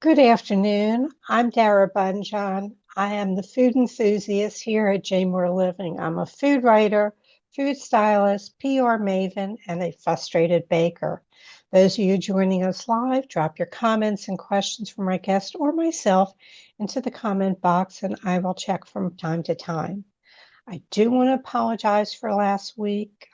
Good afternoon. I'm Dara Bunjon. I am the food enthusiast here at J More Living. I'm a food writer, food stylist, PR maven, and a frustrated baker. Those of you joining us live, drop your comments and questions for my guest or myself into the comment box, and I will check from time to time. I do want to apologize for last week.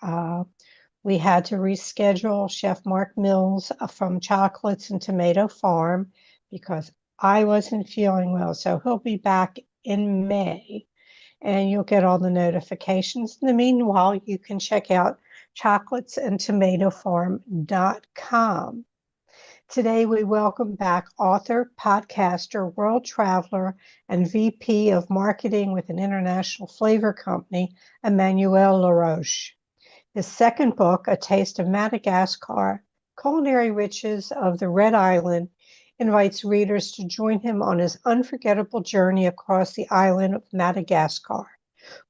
We had to reschedule Chef Mark Mills from Chocolates and Tomato Farm because I wasn't feeling well. So he'll be back in May and you'll get all the notifications. In the meanwhile, you can check out chocolatesandtomatofarm.com. Today, we welcome back author, podcaster, world traveler, and VP of marketing with an international flavor company, Emmanuel Laroche. His second book, A Taste of Madagascar, Culinary Riches of the Red Island, invites readers to join him on his unforgettable journey across the island of Madagascar,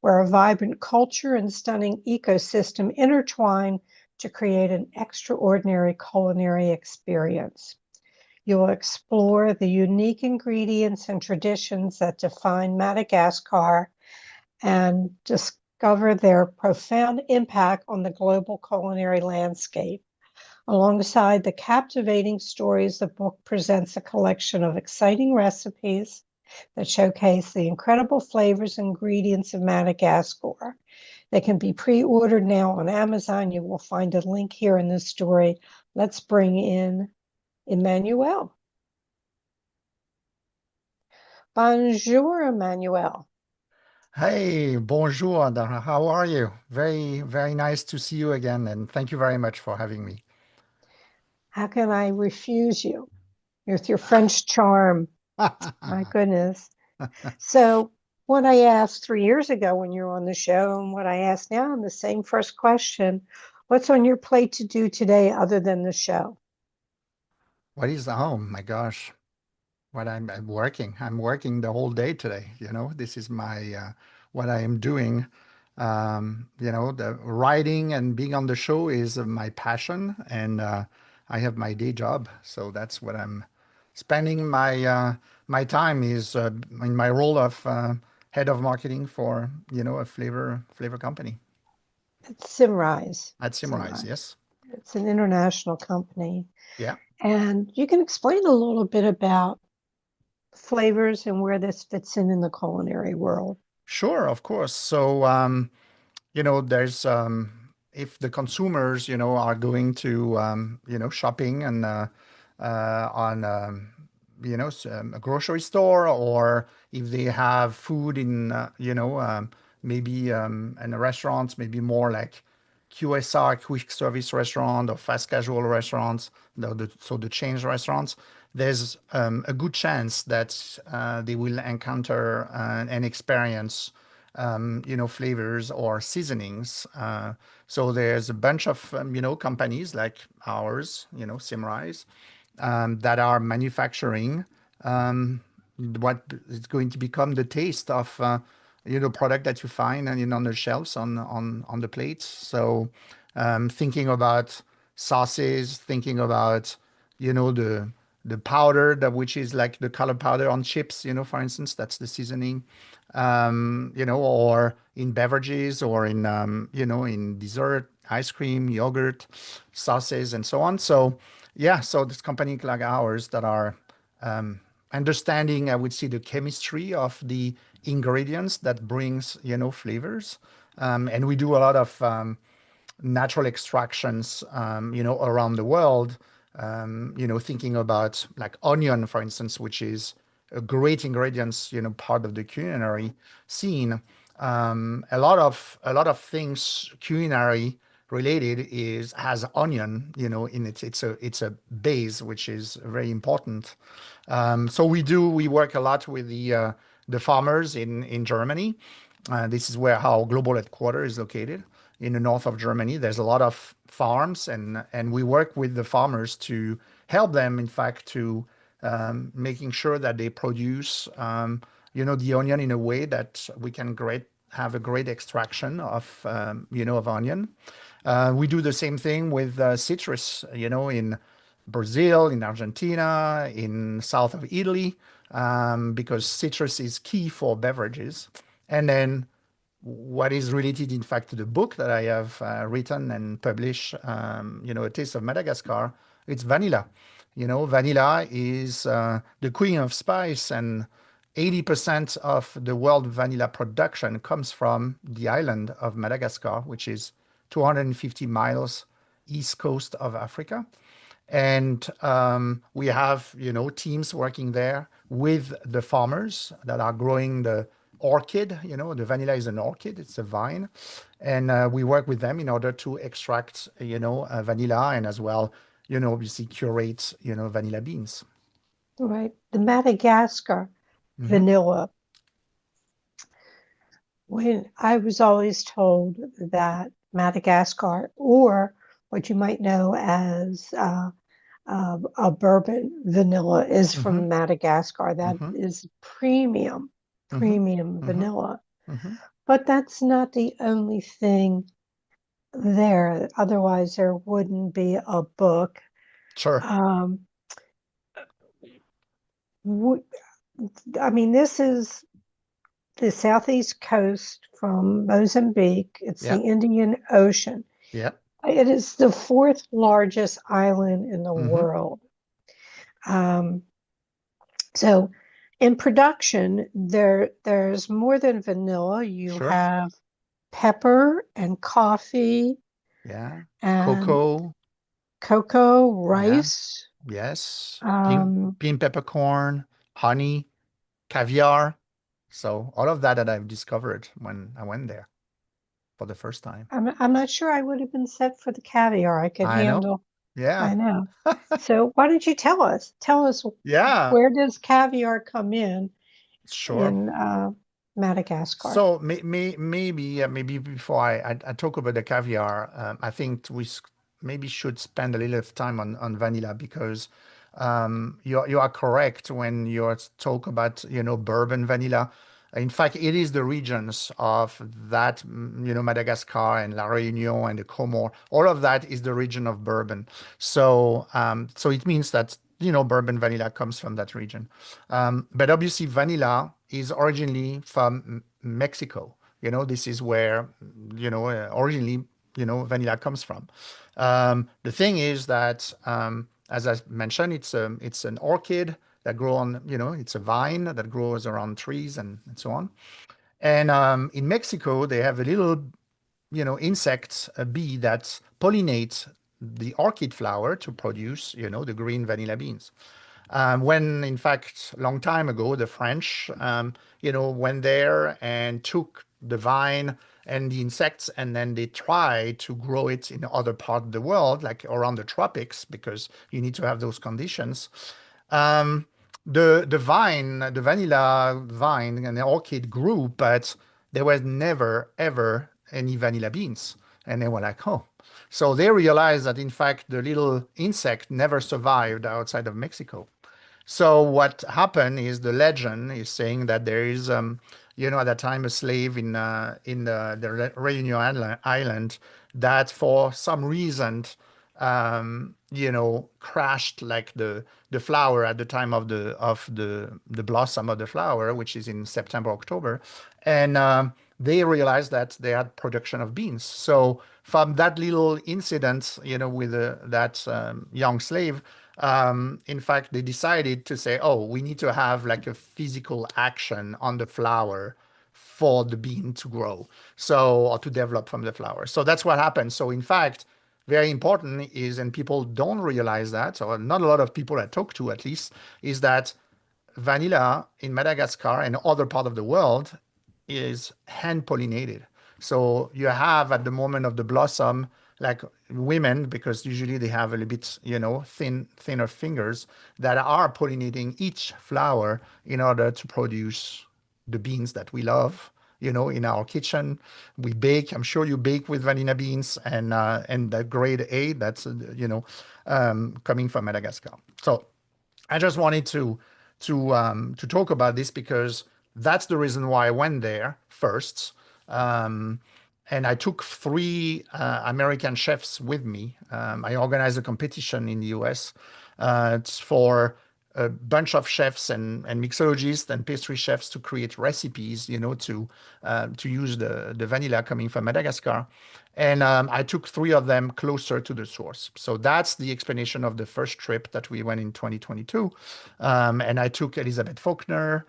where a vibrant culture and stunning ecosystem intertwine to create an extraordinary culinary experience. You will explore the unique ingredients and traditions that define Madagascar and discover their profound impact on the global culinary landscape. Alongside the captivating stories, the book presents a collection of exciting recipes that showcase the incredible flavors and ingredients of Madagascar. They can be pre-ordered now on Amazon. You will find a link here in the story. Let's bring in Emmanuel. Bonjour, Emmanuel. Hey, bonjour, Dara. How are you? Very, very nice to see you again, and thank you very much for having me. How can I refuse you with your French charm? My goodness. So, what I asked 3 years ago when you were on the show, and what I ask now in the same first question, what's on your plate to do today other than the show? What is oh my gosh, what I'm working. I'm working the whole day today. This is my what I am doing. The writing and being on the show is my passion, and I have my day job, so that's what I'm spending my time is in my role of head of marketing for a flavor company It's Simrise. at Simrise. Simrise. Yes, It's an international company. yeah. And you can explain a little bit about flavors and where this fits in the culinary world. Sure, of course. So, there's if the consumers, are going to, shopping and on, a grocery store, or if they have food in, maybe in a restaurant, maybe more like QSR, quick service restaurant, or fast casual restaurants, so the chain restaurants, there's a good chance that they will encounter and experience, flavors or seasonings. So there's a bunch of, companies like ours, Simrise, that are manufacturing what is going to become the taste of product that you find and on the shelves on the plates. So thinking about sauces, thinking about the powder that which is like the color powder on chips, for instance, that's the seasoning. Or in beverages, or in dessert, ice cream, yogurt, sauces, and so on. So yeah, so this company like ours that are understanding, I would say, the chemistry of the ingredients that brings, flavors. And we do a lot of natural extractions, around the world. Thinking about like onion, for instance, which is a great ingredients, part of the culinary scene. A lot of things culinary related is has onion, in it. It's a base which is very important. So we work a lot with the farmers in Germany. This is where our global headquarters is located in the north of Germany. There's a lot of farms, and we work with the farmers to help them, in fact, to making sure that they produce, the onion in a way that we can have a great extraction of onion. We do the same thing with citrus, in Brazil, in Argentina, in south of Italy, because citrus is key for beverages. And then what is related, in fact, to the book that I have written and published, A Taste of Madagascar, it's vanilla. Vanilla is the queen of spice, and 80% of the world vanilla production comes from the island of Madagascar, which is 250 miles east coast of Africa. And we have, teams working there with the farmers that are growing the orchid. The vanilla is an orchid, it's a vine. And we work with them in order to extract, vanilla, and as well, obviously curate, vanilla beans. Right. The Madagascar Hmm. vanilla. When I was always told that Madagascar, or what you might know as a bourbon vanilla, is Hmm. from Madagascar. That Hmm. is premium, Hmm. premium Hmm. vanilla. Hmm. But that's not the only thing there. Otherwise, there wouldn't be a book. Sure. Um, I mean, this is the southeast coast from Mozambique. It's Yeah. the Indian Ocean. Yeah. It is the fourth largest island in the Hmm. world. Um, so, in production, there's more than vanilla. You Sure. have pepper and coffee Yeah. and Cocoa. cocoa, Yeah. rice. Yes. Um, Pink peppercorn, honey, caviar. So all of that I've discovered when I went there for the first time. I'm not sure I would have been set for the caviar. I could I know. handle. Yeah. I know. So why don't you tell us? Tell us, Yeah. where does caviar come Sure. in Madagascar? So maybe before I talk about the caviar, I think maybe should spend a little of time on vanilla, because you are correct when you talk about bourbon vanilla. In fact, it is the regions of that, Madagascar and La Réunion and the Comore. All of that is the region of bourbon. So it means that bourbon vanilla comes from that region. But obviously, vanilla is originally from Mexico. This is where, originally, vanilla comes from. The thing is that, as I mentioned, it's an orchid that grow on, it's a vine that grows around trees and so on. And in Mexico, they have a little, insect, a bee that pollinates the orchid flower to produce, the green vanilla beans. When in fact, long time ago, the French, went there and took the vine and the insects, and then they tried to grow it in other part of the world, like around the tropics, because you need to have those conditions. Um, the vanilla vine and the orchid grew, but there was never ever any vanilla beans, and they were like, oh. So they realized that in fact the little insect never survived outside of Mexico. So what happened is, the legend is saying that there is, at that time, a slave in the Réunion Island that for some reason, crashed like the flower at the time of the blossom of the flower, which is in September, October, and they realized that they had production of beans. So from that little incident, with that young slave, in fact, they decided to say, oh, we need to have like a physical action on the flower for the bean to grow, so, or to develop from the flower. So that's what happened. So in fact, very important is, and people don't realize that, or not a lot of people I talk to at least, is that vanilla in Madagascar and other part of the world is hand pollinated. So you have at the moment of the blossom, like women, because usually they have a little bit, thinner fingers, that are pollinating each flower in order to produce the beans that we love. In our kitchen, we bake. I'm sure you bake with vanilla beans, and the grade A that's coming from Madagascar. So I just wanted to talk about this, because that's the reason why I went there first. Um, and I took three American chefs with me. I organized a competition in the US. It's for a bunch of chefs and mixologists and pastry chefs to create recipes, to use the vanilla coming from Madagascar. And I took three of them closer to the source. So that's the explanation of the first trip that we went in 2022. And I took Elizabeth Faulkner,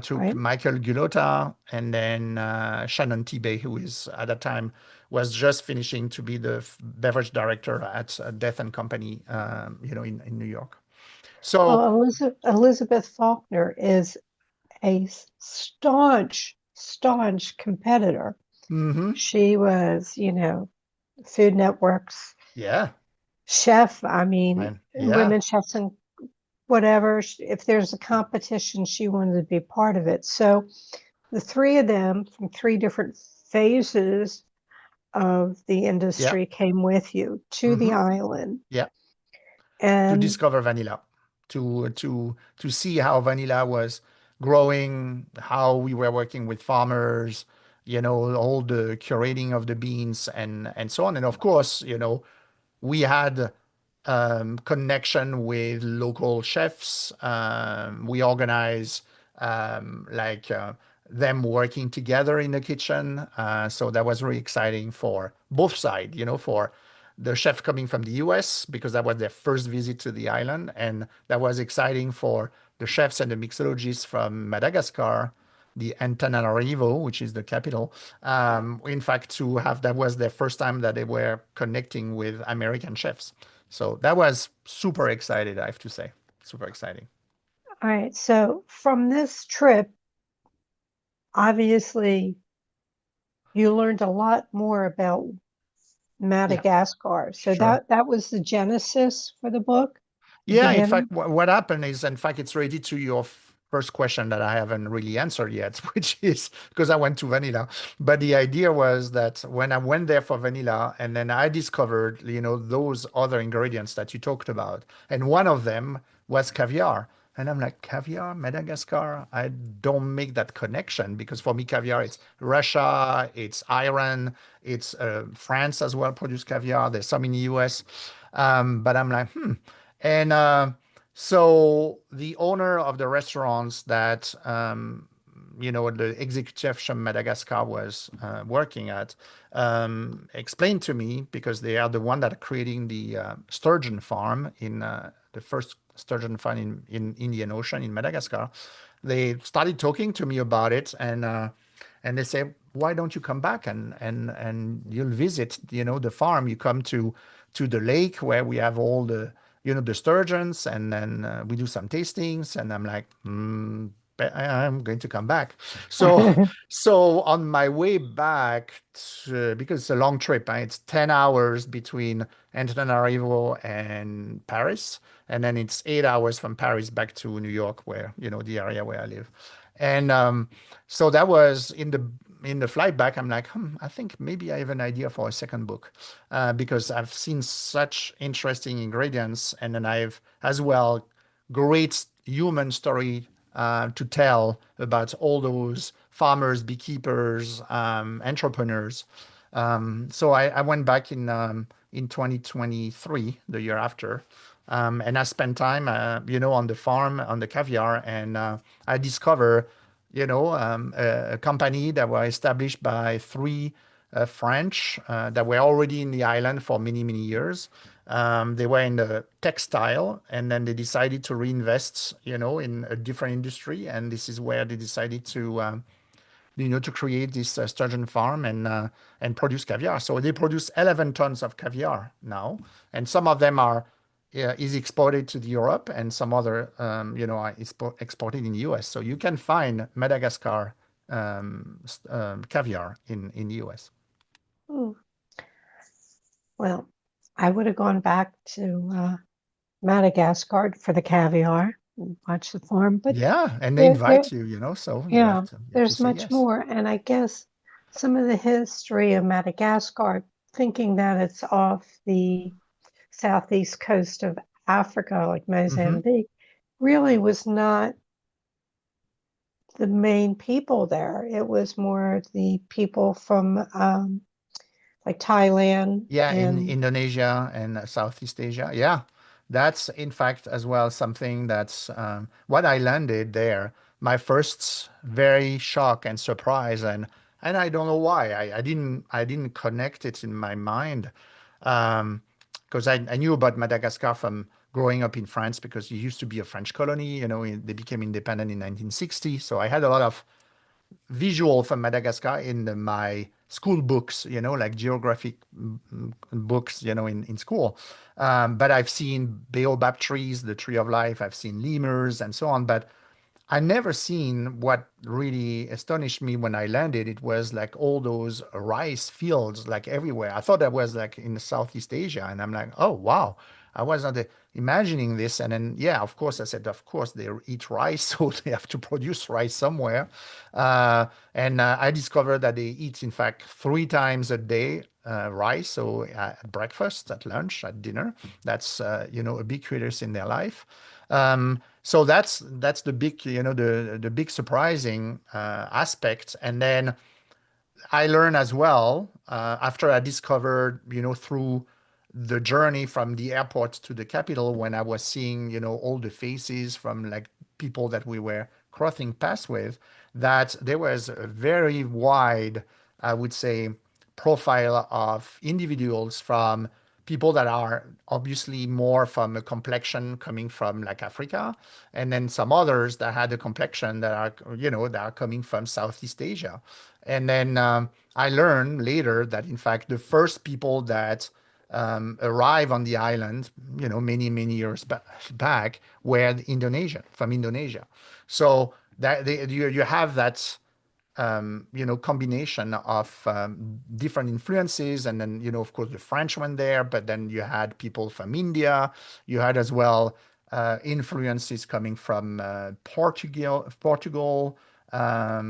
took right? Michael Gulota, and then Shannon Tibey, who is at that time was just finishing to be the beverage director at Death and Company, in New York. So, Well, Elizabeth Faulkner is a staunch competitor. mhm, She was, Food Network's yeah, chef. I mean, yeah, women chefs and whatever. If there's a competition, she wanted to be part of it. So the three of them from three different phases of the yeah, industry came with you to the mhm, island. yeah, to And discover vanilla, to see how vanilla was growing, how we were working with farmers, all the curating of the beans and so on. And of course, we had connection with local chefs. We organize like them working together in the kitchen. So that was really exciting for both sides, for the chef coming from the US, because that was their first visit to the island. And that was exciting for the chefs and the mixologists from Madagascar, the Antananarivo, which is the capital. In fact, to have that was their first time that they were connecting with American chefs. So that was super excited, I have to say. Super exciting. all right, so from this trip, obviously you learned a lot more about Yeah, Madagascar. So sure. that was the genesis for the book, the Yeah, in fact, beginning. what happened is, in fact, it's related to your first question that I haven't really answered yet, which is because I went to vanilla. But the idea was that when I went there for vanilla, and then I discovered, those other ingredients that you talked about, and one of them was caviar. And I'm like, caviar, Madagascar? I don't make that connection because for me, caviar, it's Russia, it's Iran, it's France as well, produce caviar. There's some in the US. But I'm like, and so the owner of the restaurants that the executive from Madagascar was working at explained to me, because they are the one that are creating the sturgeon farm in the first sturgeon farm in Indian Ocean in Madagascar. They started talking to me about it, and they say, why don't you come back and you'll visit, the farm. You come to the lake where we have all the sturgeons, and then we do some tastings. And I'm like, I'm going to come back. So, so on my way back, because it's a long trip, it's 10 hours between Antananarivo and Paris. And then it's 8 hours from Paris back to New York, where, the area where I live. And so that was in the flight back. I'm like, I think maybe I have an idea for a second book, because I've seen such interesting ingredients, and then I've as well great human story to tell about all those farmers, beekeepers, entrepreneurs. So I went back in 2023, the year after, and I spent time, on the farm, on the caviar, and I discovered, a company that was established by three French that were already in the island for many, many years. They were in the textile, and then they decided to reinvest, in a different industry, and this is where they decided to create this sturgeon farm and produce caviar. So they produce 11 tons of caviar now, and some of them are is exported to Europe, and some other are exported in the US. So you can find Madagascar caviar in the US. Ooh, well, I would have gone back to Madagascar for the caviar and watch the farm, but Yeah, and they there, there, invite you, so you have yeah, to there's say much yes. more. And I guess some of the history of Madagascar, thinking that it's off the southeast coast of Africa, like Hmm. Mozambique, really was not the main people there. It was more the people from like Thailand Yeah, in and Indonesia and Southeast Asia. Yeah, that's in fact as well something that's what I landed there. My first very shock and surprise, and I don't know why I didn't connect it in my mind, because I knew about Madagascar from growing up in France because it used to be a French colony. They became independent in 1960, so I had a lot of visual from Madagascar in my school books, like geographic books, in school. But I've seen baobab trees, the tree of life. I've seen lemurs and so on. But I never seen what really astonished me when I landed. It was like all those rice fields like everywhere. I thought that was like in Southeast Asia, and I'm like, oh wow, I wasn't imagining this. And then yeah, of course, I said, of course they eat rice, so they have to produce rice somewhere. And I discovered that they eat, in fact, 3 times a day rice. So at breakfast, at lunch, at dinner. That's a big curious in their life. So that's the big, the big surprising aspect. And then I learned as well after I discovered, through the journey from the airport to the capital, when I was seeing, all the faces from like people that we were crossing paths with, that there was a very wide, I would say, profile of individuals, from people that are obviously more from a complexion coming from like Africa, and then some others that had a complexion that are, that are coming from Southeast Asia. And then I learned later that, in fact, the first people that arrived on the island, many, many years back, were from Indonesia. So that you have that combination of different influences. And then, of course, the French went there, but then you had people from India. You had as well influences coming from Portugal.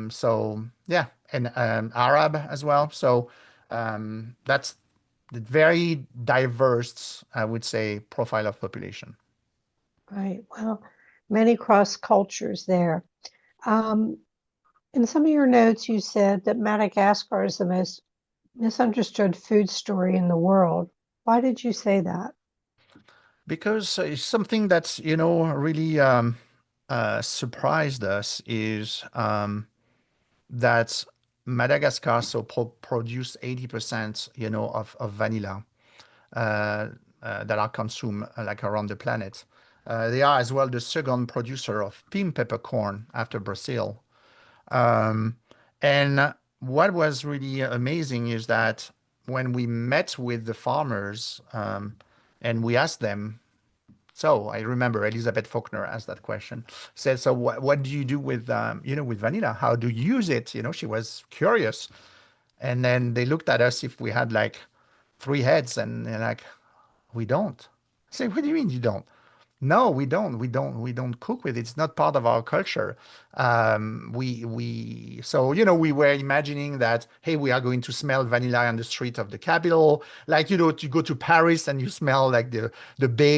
So yeah, and Arab as well. So that's the very diverse, I would say, profile of population. right. Well, many cross cultures there. Um, in some of your notes, you said that Madagascar is the most misunderstood food story in the world. Why did you say that? Because it's something that's, really surprised us is that Madagascar produced 80%, of vanilla that are consumed like around the planet. They are as well the second producer of pink peppercorn after Brazil. Um, and what was really amazing is that when we met with the farmers, and we asked them, so I remember Elizabeth Faulkner asked that question. Said, "So what do you do with with vanilla? How do you use it?" She was curious, and then they looked at us if we had like 3 heads, and they're like, "We don't." I say, "What do you mean you don't?" No, we don't. We don't cook with it. It's not part of our culture. So we were imagining that, hey, we are going to smell vanilla on the street of the capital, like you go to Paris and you smell like the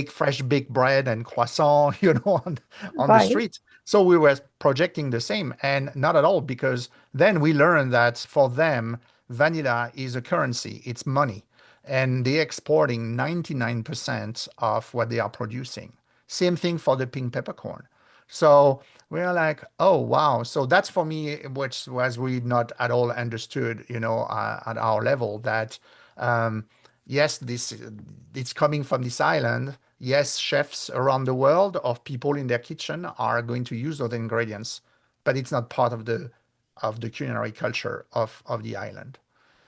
fresh baked bread and croissant, on the Right, street. So we were projecting the same, and not at all, because then we learned that for them, vanilla is a currency. It's money, and they're exporting 99% of what they are producing. Same thing for the pink peppercorn. So we're like, oh wow. So that's for me, which was really not at all understood, at our level. That yes, this it's coming from this island. Yes, chefs around the world of people in their kitchen are going to use those ingredients, but it's not part of the culinary culture of the island.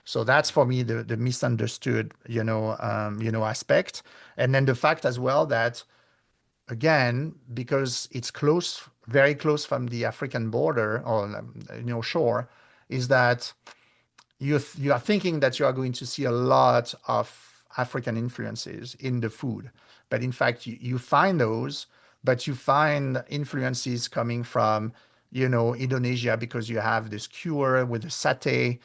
So that's for me the misunderstood, aspect. And then the fact as well that, again, because it's close, very close from the African border, or shore, is that you are thinking that you are going to see a lot of African influences in the food, but in fact you find those, but you find influences coming from Indonesia, because you have this cure with the satay,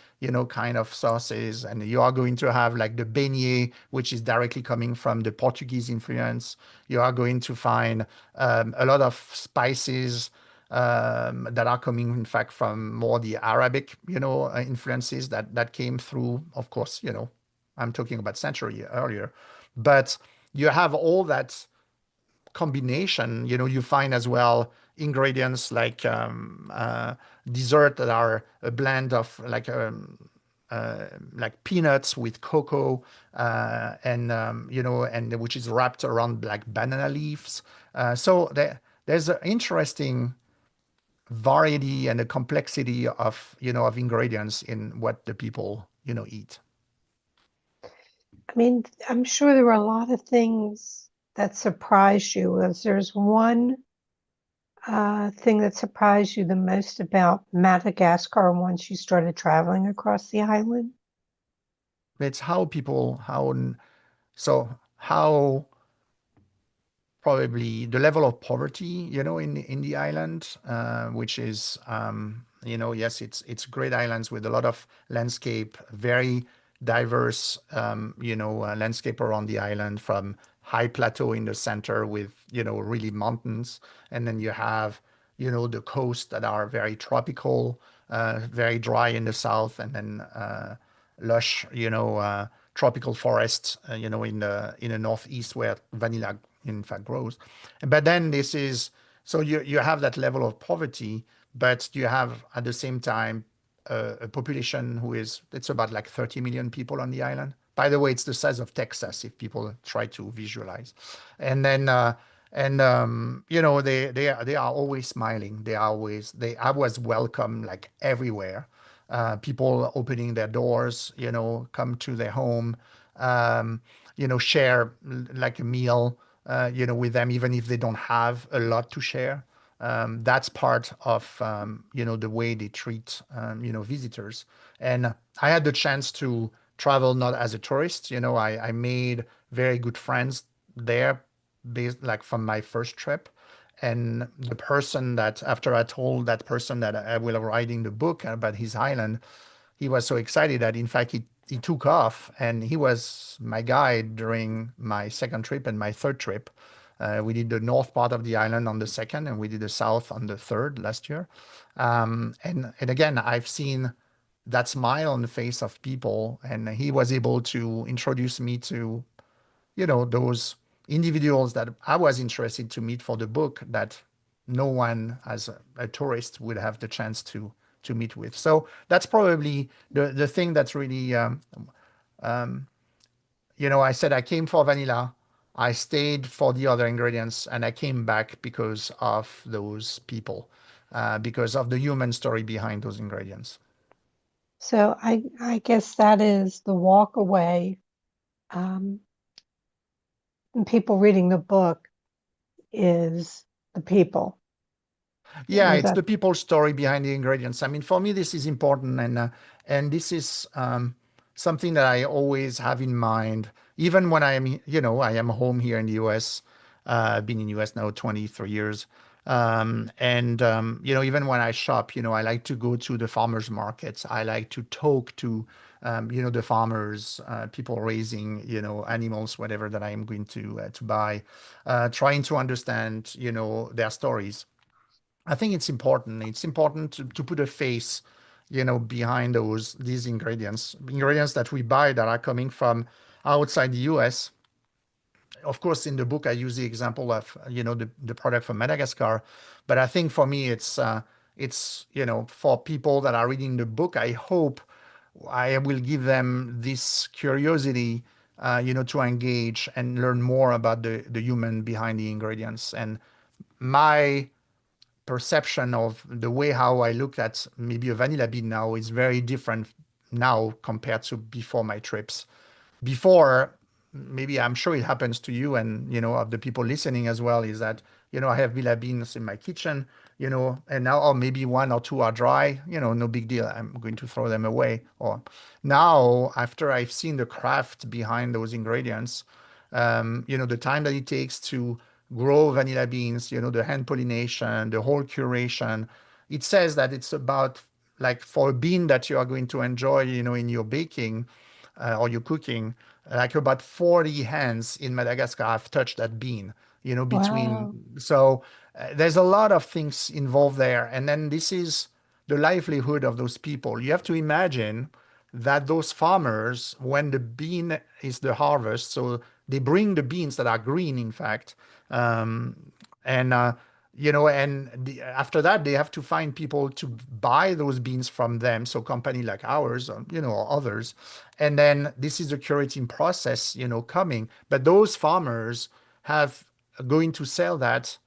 kind of sauces, and you are going to have like the beignet, which is directly coming from the Portuguese influence. You are going to find a lot of spices that are coming, in fact, from more the Arabic, influences that came through, of course, I'm talking about century earlier. But you have all that combination. You find as well ingredients like dessert that are a blend of like peanuts with cocoa, and which is wrapped around like banana leaves. So there's an interesting variety and a complexity of ingredients in what the people eat. I mean, I'm sure there were a lot of things that surprised you. Was there's one thing that surprised you the most about Madagascar once you started traveling across the island? It's how people how probably the level of poverty, in the island, which is, yes, it's great islands with a lot of landscape, very diverse, landscape around the island, from high plateau in the center with, really mountains, and then you have, the coast that are very tropical, very dry in the south, and then lush, tropical forests, in the northeast where vanilla in fact grows. But then this is so you have that level of poverty, but you have at the same time a population it's about like 30 million people on the island. By the way, it's the size of Texas if people try to visualize. And then they are always smiling. They I was welcome like everywhere. People opening their doors, come to their home, share like a meal, with them, even if they don't have a lot to share. That's part of, the way they treat, visitors. And I had the chance to travel not as a tourist. I made very good friends there, based like from my first trip. And the person that, after I told that person that I will writing the book about his island, he was so excited that in fact he took off, and he was my guide during my second trip and my third trip. We did the north part of the island on the second, and we did the south on the third last year. And again, I've seen that smile on the face of people, and he was able to introduce me to those individuals that I was interested to meet for the book, that no one as a tourist would have the chance to meet with. So that's probably the thing that's really, I said I came for vanilla, I stayed for the other ingredients, and I came back because of those people, because of the human story behind those ingredients. So I guess that is the walk away. Um, and people reading the book is the people. Yeah, it's That the people's story behind the ingredients. I mean, for me, this is important, and this is something that I always have in mind, even when I am home here in the U.S. I've been in the U.S. now 23 years, and even when I shop, I like to go to the farmers markets. I like to talk to the farmers, people raising animals, whatever that I am going to buy, trying to understand their stories. I think it's important. It's important to put a face, behind these ingredients that we buy that are coming from outside the US. Of course, in the book, I use the example of, the product from Madagascar. But I think for me, for people that are reading the book, I hope I will give them this curiosity, to engage and learn more about the human behind the ingredients. And my perception of the way how I look at maybe a vanilla bean now is very different now compared to before my trips. Before, maybe I'm sure it happens to you and of the people listening as well, is that I have vanilla beans in my kitchen, and now, or maybe one or two are dry, no big deal, I'm going to throw them away. Or now, after I've seen the craft behind those ingredients, the time that it takes to grow vanilla beans, the hand pollination, the whole curation. It says that it's about, like, for a bean that you are going to enjoy, in your baking, or your cooking, like about 40 hands in Madagascar have touched that bean, wow. so there's a lot of things involved there. And then this is the livelihood of those people. You have to imagine that those farmers, when the bean is the harvest, so they bring the beans that are green, in fact, um, and after that they have to find people to buy those beans from them. So company like ours, or others, and then this is a curating process, coming. But those farmers have going to sell that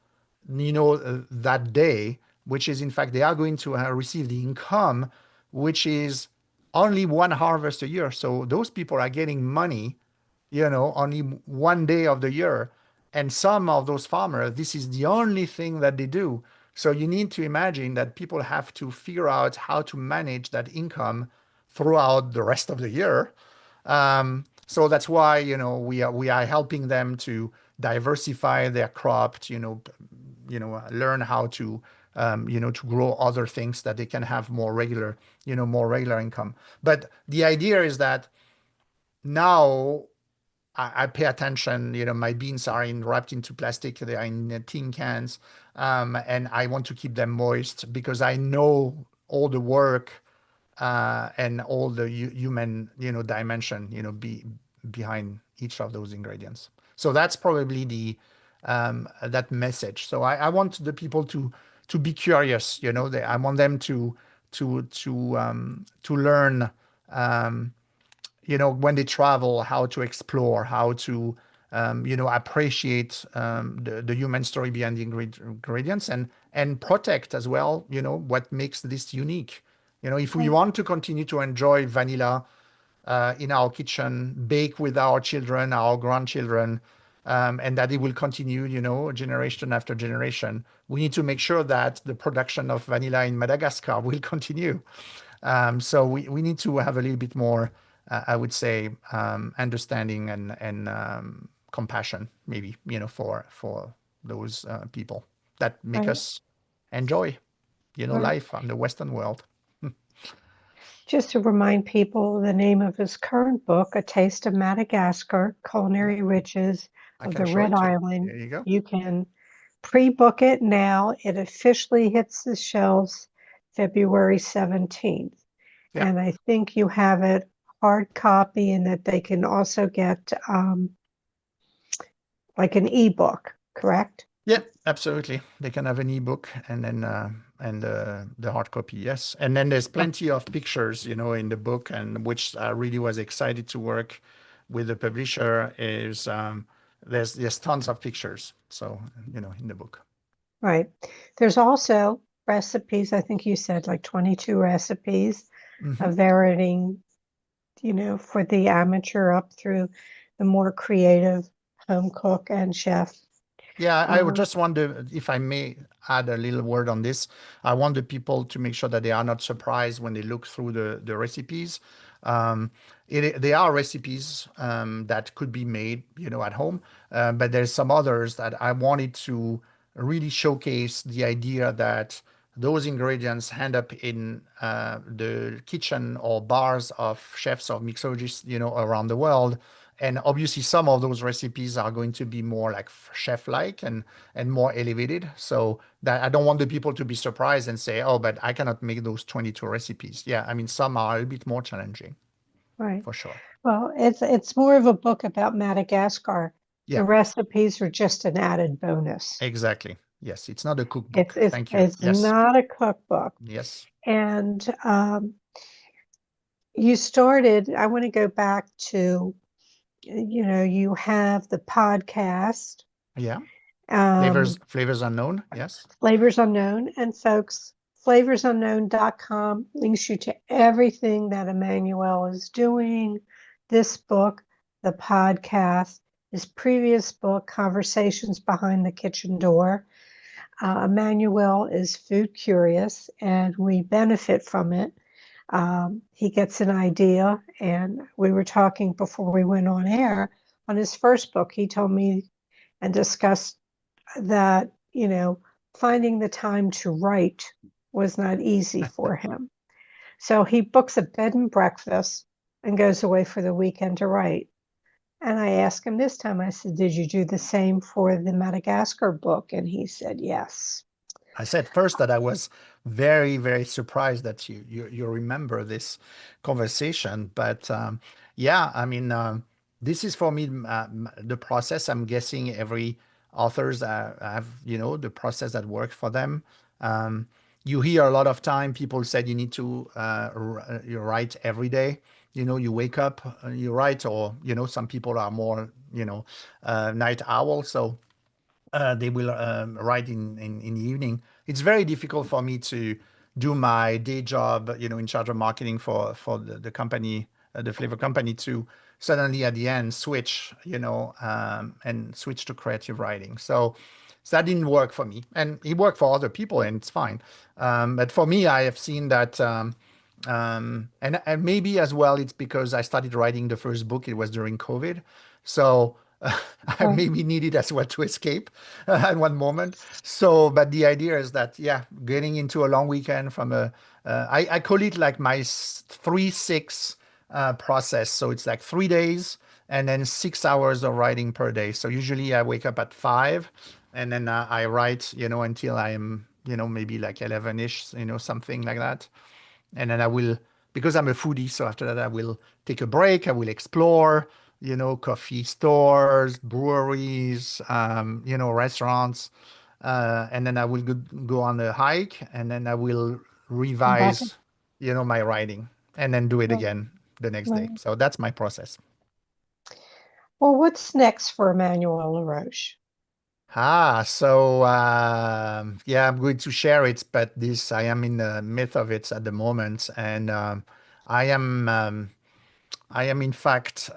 that day, which is in fact they are going to receive the income, which is only one harvest a year. So those people are getting money, only one day of the year. And some of those farmers, this is the only thing that they do. So you need to imagine that people have to figure out how to manage that income throughout the rest of the year. So that's why, we are helping them to diversify their crops, learn how to, to grow other things that they can have more regular income. But the idea is that now I pay attention. My beans are wrapped into plastic. They are in tin cans, and I want to keep them moist because I know all the work and all the human, dimension, behind each of those ingredients. So that's probably that message. So I want the people to be curious. I want them to learn. When they travel, how to explore, how to, appreciate the human story behind the ingredients, and protect as well, what makes this unique. If we Right. want to continue to enjoy vanilla in our kitchen, bake with our children, our grandchildren, and that it will continue, generation after generation, we need to make sure that the production of vanilla in Madagascar will continue. So we need to have a little bit more, I would say, understanding and compassion, maybe, for those people that make Right. us enjoy, Right. life on the Western world. Just to remind people, the name of his current book, A Taste of Madagascar, Yeah, Culinary Riches I of can the show Red it to you. Island. There you go. You can pre-book it now. It officially hits the shelves February 17th. Yeah. And I think you have it hard copy and that they can also get like an ebook, correct? Yeah, absolutely. They can have an ebook and then the hard copy, yes. And then there's Oh, plenty of pictures, in the book, and which I really was excited to work with the publisher. Is there's tons of pictures, so in the book. right. There's also recipes, I think you said like 22 recipes Hmm. of varying, for the amateur up through the more creative home cook and chef. Yeah, I would Um, just wonder if I may add a little word on this. I want the people to make sure that they are not surprised when they look through the recipes. Um, they are recipes that could be made, at home, but there's some others that I wanted to really showcase the idea that those ingredients end up in the kitchen or bars of chefs or mixologists, around the world. And obviously, some of those recipes are going to be more like chef-like and more elevated. So that I don't want the people to be surprised and say, "Oh, but I cannot make those 22 recipes." Yeah, I mean, some are a bit more challenging right. for sure. Well, it's more of a book about Madagascar. The Yeah, recipes are just an added bonus. exactly. Yes, it's not a It's cookbook. it's Thank you. it's Yes, not a cookbook. yes, And you started, I want to go back to, you have the podcast, yeah. um, Flavors unknown. Yes. Flavors Unknown, and folks, flavorsunknown.com links you to everything that Emmanuel is doing. This book, the podcast, his previous book, Conversations Behind the Kitchen Door. Emmanuel is food curious, and we benefit from it. He gets an idea, and we were talking before we went on air on his first book. He told me and discussed that, finding the time to write was not easy for him. So he books a bed and breakfast and goes away for the weekend to write. And I asked him this time, I said, "Did you do the same for the Madagascar book?" And he said, "Yes." I said first that I was very, very surprised that you remember this conversation. But yeah, I mean, this is for me the process. I'm guessing every authors have, the process that works for them. Um, you hear a lot of time people said you need to you write every day. You wake up, you write, or some people are more night owl, so they will write in the evening. It's very difficult for me to do my day job, in charge of marketing for the company, the flavor company, to suddenly at the end switch, and switch to creative writing. So that didn't work for me, and it worked for other people, and it's fine. But for me, I have seen that. And maybe as well, it's because I started writing the first book. It was during COVID, so I Right. maybe needed as well to escape at one moment. So, but the idea is that, yeah, getting into a long weekend from I call it like my 3-6 process. So it's like 3 days and then 6 hours of writing per day. So usually I wake up at 5 and then I write, until I'm, maybe like 11-ish, something like that. And then I will, because I'm a foodie, so after that I will take a break. I will explore, coffee stores, breweries, restaurants, and then I will go on a hike, and then I will Come back. revise, my writing, and then do it Right. again the next day. Right. So that's my process. Well, what's next for Emmanuel Laroche? Yeah, I'm going to share it, but I am in the midst of it at the moment, and I am. I am, in fact,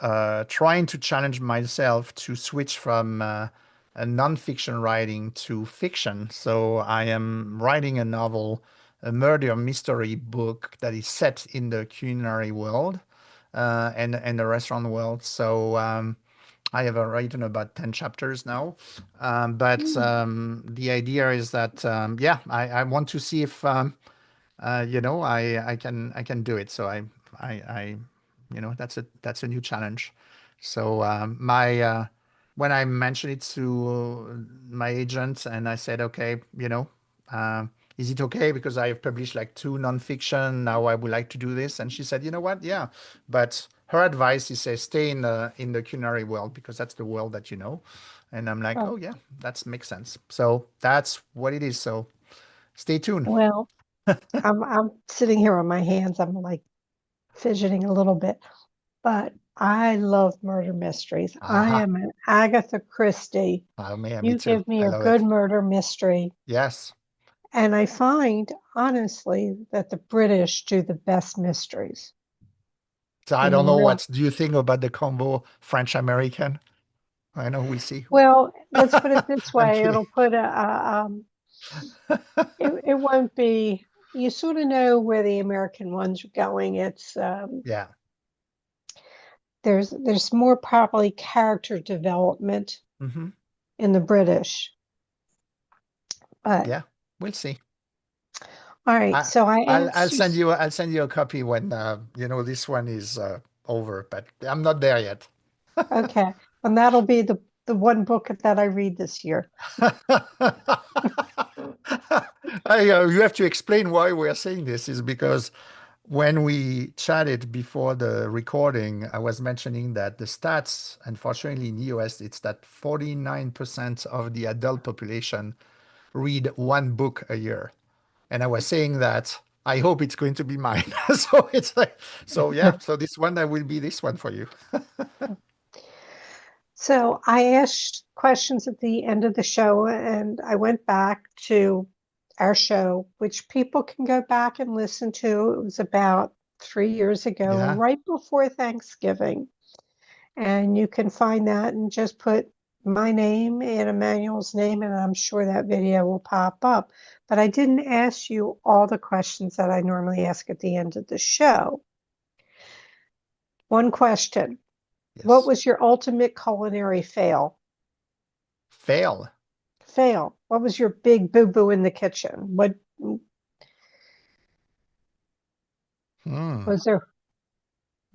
trying to challenge myself to switch from a nonfiction writing to fiction. So I am writing a novel, a murder mystery book that is set in the culinary world and the restaurant world. So I have written about 10 chapters now. But Hmm. the idea is that, yeah, I want to see if I can do it. So I that's a new challenge. So my when I mentioned it to my agent and I said, okay, uh, is it okay because I have published like 2 nonfiction, now I would like to do this, and she said, you know what, yeah, but her advice is, say, stay in the culinary world because that's the world that you know. And I'm like, Oh, oh yeah, that makes sense. So that's what it is. So stay tuned. well, I'm sitting here on my hands. I'm like fidgeting a little bit, but I love murder mysteries. I Aha. am an Agatha Christie. Oh man, me You too. give me I a love good it. murder mystery, Yes. and I find honestly that the British do the best mysteries. So I I mean, don't know real. what do you think about the combo French American? I know we'll see. Well, let's put it this I'm way. kidding. It'll put it won't be, you sort of know where the American ones are going. It's Yeah. there's more probably character development Hmm. in the British. But Yeah. We'll see. all right, I so I I'll asked you, send you a copy when this one is over, but I'm not there yet. okay, and that'll be the one book that I read this year. You have to explain why we're saying this is because when we chatted before the recording, I was mentioning that the stats, unfortunately in the US, it's that 49% of the adult population read one book a year. And I was saying that I hope it's going to be mine. So it's like, so yeah, so this one, that will be this one for you. So I asked questions at the end of the show, and I went back to our show, which people can go back and listen to. It was about 3 years ago, Yeah. right before Thanksgiving. And you can find that and just put my name and Emmanuel's name, and I'm sure that video will pop up. But I didn't ask you all the questions that I normally ask at the end of the show. One question. What Yes. was your ultimate culinary fail? Fail. Fail. What was your big boo-boo in the kitchen? What Hmm. was there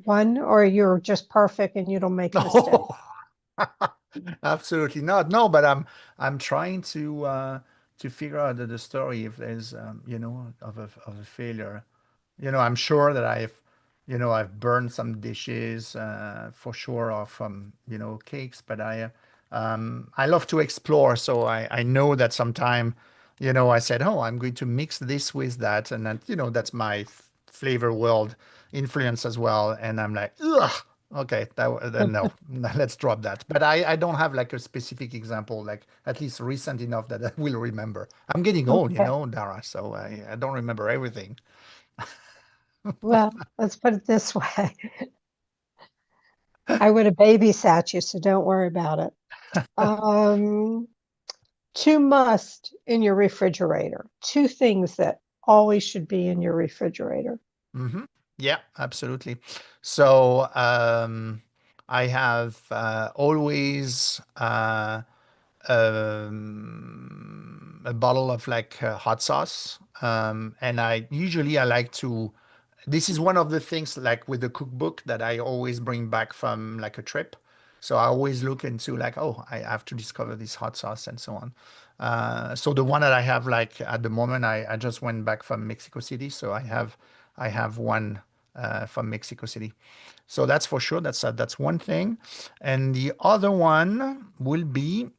one, or you're just perfect and you don't make mistakes? No, absolutely not. No, but I'm trying to to figure out the story if there's of a failure. I'm sure that I've burned some dishes for sure, or from cakes, but I love to explore, so I know that sometime I said, oh, I'm going to mix this with that, and then that's my flavor world influence as well, and I'm like, ugh. Okay, then no, let's drop that. But I don't have like a specific example, like at least recent enough that I will remember. I'm getting old, Okay. Dara, so I don't remember everything. Well, let's put it this way. I would have babysat you, so don't worry about it. Um, two must in your refrigerator. Two things that always should be in your refrigerator. Hmm. Yeah, absolutely. So I have always a bottle of like hot sauce, and I like to. This is one of the things like with the cookbook that I always bring back from like a trip. So I always look into like, oh, I have to discover this hot sauce and so on. So the one that I have like at the moment, I just went back from Mexico City, so I have one from Mexico City. So that's for sure. That's one thing, and the other one will be.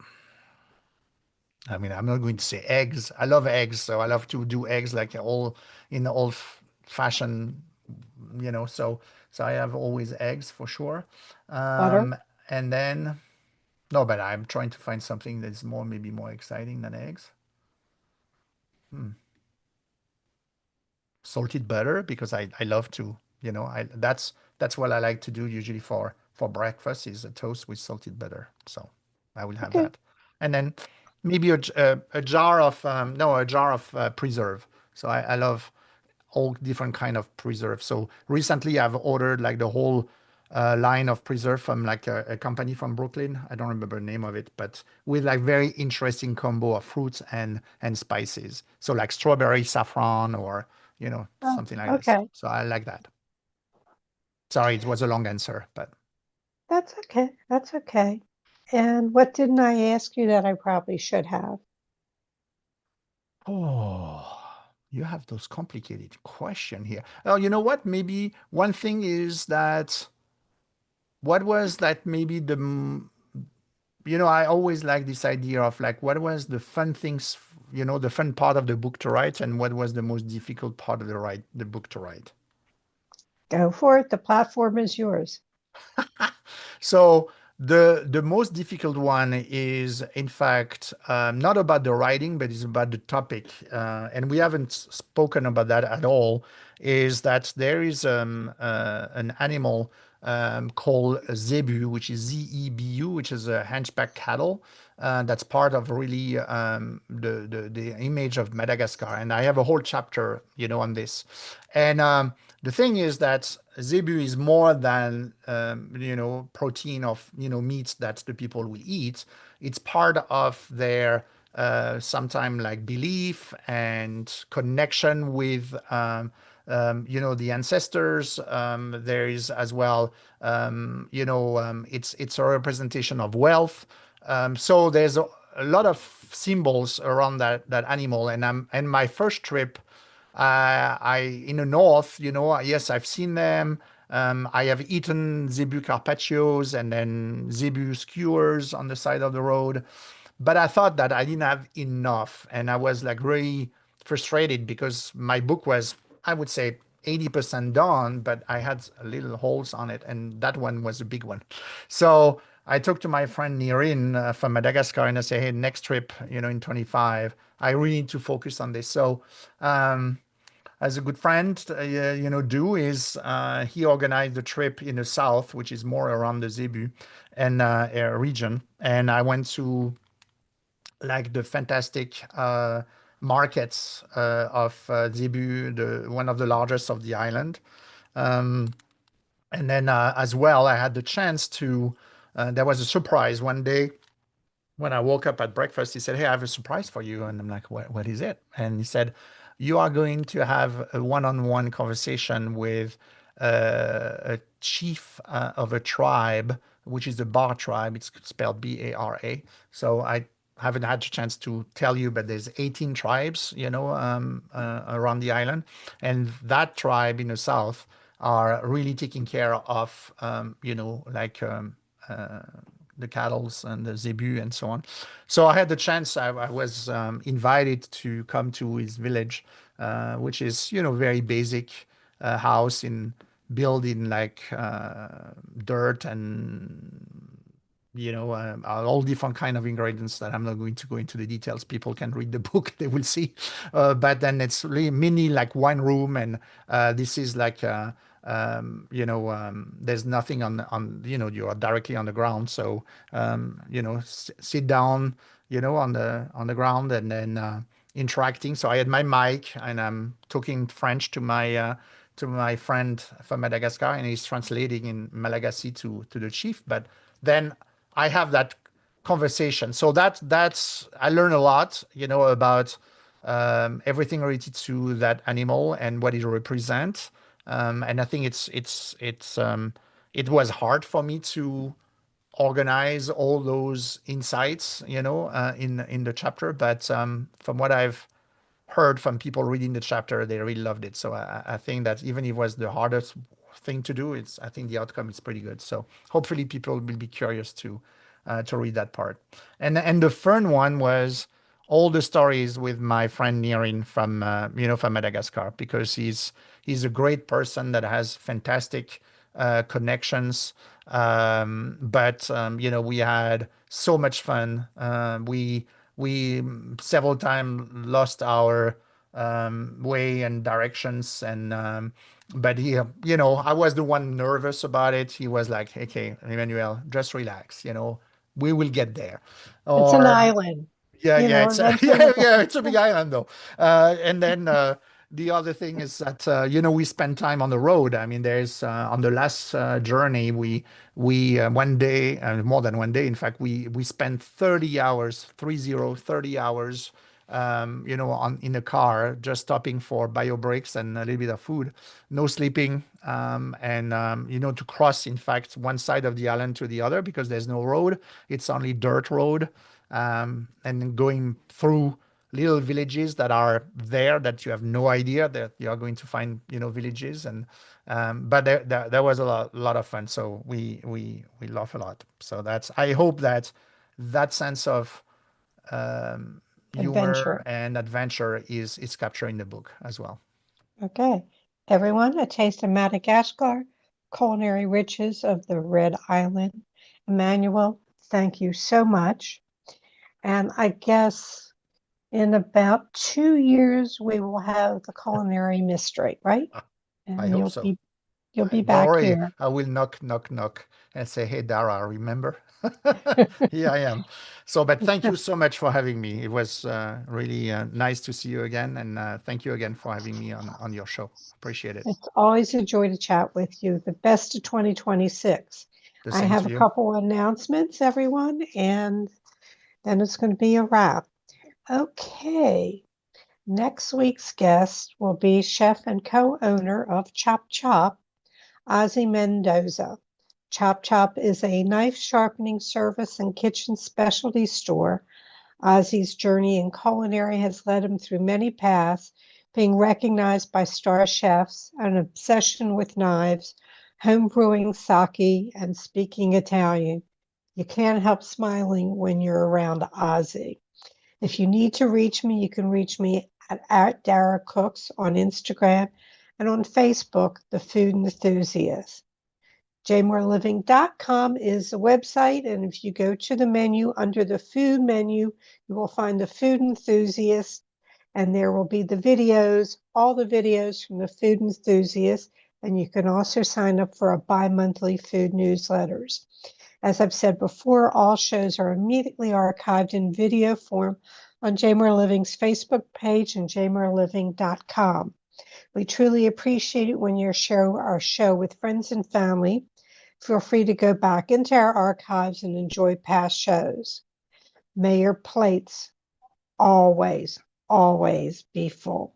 I mean, I'm not going to say eggs. I love eggs, so I love to do eggs like all in the old fashioned, so I have always eggs for sure. Butter. Um, and then no, but I'm trying to find something that's maybe more exciting than eggs. Hmm. Salted butter because I love to, that's what I like to do usually for breakfast is a toast with salted butter. So I will have Okay. that. And then maybe a jar of no, a jar of preserve. So I love all different kind of preserve. So recently I've ordered like the whole line of preserve from like a company from Brooklyn. I don't remember the name of it, but with like very interesting combo of fruits and spices. So like strawberry saffron or Oh, something like this. okay. So I like that. Sorry, it was a long answer, but That's okay. That's okay. And what didn't I ask you that I probably should have? oh, you have those complicated question here. Oh, you know what? Maybe one thing is that what was that maybe I always like this idea of like what was the fun things, the fun part of the book to write, and what was the most difficult part of the book to write. Go for it. The platform is yours. So the most difficult one is, in fact, not about the writing, but it's about the topic, and we haven't spoken about that at all. Is that there is an animal called zebu, which is Zebu, which is a hunchback cattle. That's part of really the image of Madagascar, and I have a whole chapter, on this. And the thing is that zebu is more than protein of meats that the people will eat. It's part of their sometime like belief and connection with the ancestors. There is as well it's a representation of wealth. So there's a lot of symbols around that animal. And my first trip, I in the north, yes, I've seen them. I have eaten zebu carpaccios and then zebu skewers on the side of the road, but I thought that I didn't have enough, and I was like really frustrated because my book was, I would say, 80% done, but I had little holes on it, and that one was a big one. So I talked to my friend Nirin from Madagascar, and I say, hey, next trip, in 25, I really need to focus on this. So as a good friend, do is he organized a trip in the south, which is more around the Zebu and region, and I went to like the fantastic markets of Zebu, the one of the largest of the island. Um, and then as well, I had the chance to. There was a surprise one day when I woke up at breakfast. He said, "Hey, I have a surprise for you," and I'm like, "What is it?" And he said, "You are going to have a one-on-one conversation with a chief of a tribe, which is the Bar tribe. It's spelled Bara. So I haven't had a chance to tell you, but there's 18 tribes, around the island, and that tribe in the south are really taking care of, like the cattle and the zebu and so on. So I had the chance. I was invited to come to his village, which is very basic house built in like dirt and all different kind of ingredients that I'm not going to go into the details. People can read the book, they will see. But then it's really mini like one room, and this is like there's nothing you are directly on the ground, so sit down on the ground, and then interacting. So I had my mic, and I'm talking French to my friend from Madagascar, and he's translating in Malagasy to the chief. But then I have that conversation. So that's I learn a lot, about everything related to that animal and what it represents. And I think it was hard for me to organize all those insights, in the chapter. But from what I've heard from people reading the chapter, they really loved it. So I think that even if it was the hardest thing to do, I think the outcome is pretty good. So hopefully people will be curious to read that part. And the fun one was all the stories with my friend Nirin from Madagascar, because he's a great person that has fantastic connections. But we had so much fun. We several times lost our way and directions, and but I was the one nervous about it. He was like, "Okay, Emmanuel, just relax. We will get there." It's an Or island, yeah, yeah, eventually yeah, we'll get yeah. It's a big island, though. And then the other thing is that we spend time on the road. I mean, there's on the last journey, we one day, more than one day, in fact, we spent 30 hours, 30 hours, on in a car, just stopping for bio breaks and a little bit of food, no sleeping, and to cross, in fact, one side of the island to the other, because there's no road. It's only dirt road, and going through little villages that are there that you have no idea that you are going to find, villages. And but there was a lot of fun. So we laugh a lot. So I hope that sense of humor adventure. and adventure is captured in the book as well. Okay. Everyone, A Taste of Madagascar, Culinary Riches of the Red Island. Emmanuel, thank you so much. And I guess in about 2 years we will have the culinary mystery, right? I And hope you'll so. be you'll be Don't back worry, here. I will knock, knock, knock and say, "Hey, Dara, remember?" Here I am. So, but thank you so much for having me. It was really nice to see you again. And thank you again for having me on your show. Appreciate it. It's always a joy to chat with you. The best of 2026. The I same have to a you. couple announcements, everyone, and then it's going to be a wrap. Okay. Next week's guest will be chef and co-owner of Chop Chop, Ozzy Mendoza. Chop Chop is a knife sharpening service and kitchen specialty store. Ozzy's journey in culinary has led him through many paths, being recognized by star chefs, an obsession with knives, home brewing sake, and speaking Italian. You can't help smiling when you're around Ozzy. If you need to reach me, you can reach me at Dara Cooks on Instagram and on Facebook, The Food Enthusiast. jmoreliving.com is the website, and if you go to the menu under the food menu, you will find the Food Enthusiast, and there will be the videos, all the videos from the Food Enthusiast, and you can also sign up for a bi-monthly food newsletters. As I've said before, all shows are immediately archived in video form on Jmore Living's Facebook page and jmoreliving.com. We truly appreciate it when you share our show with friends and family. Feel free to go back into our archives and enjoy past shows. May your plates always, always be full.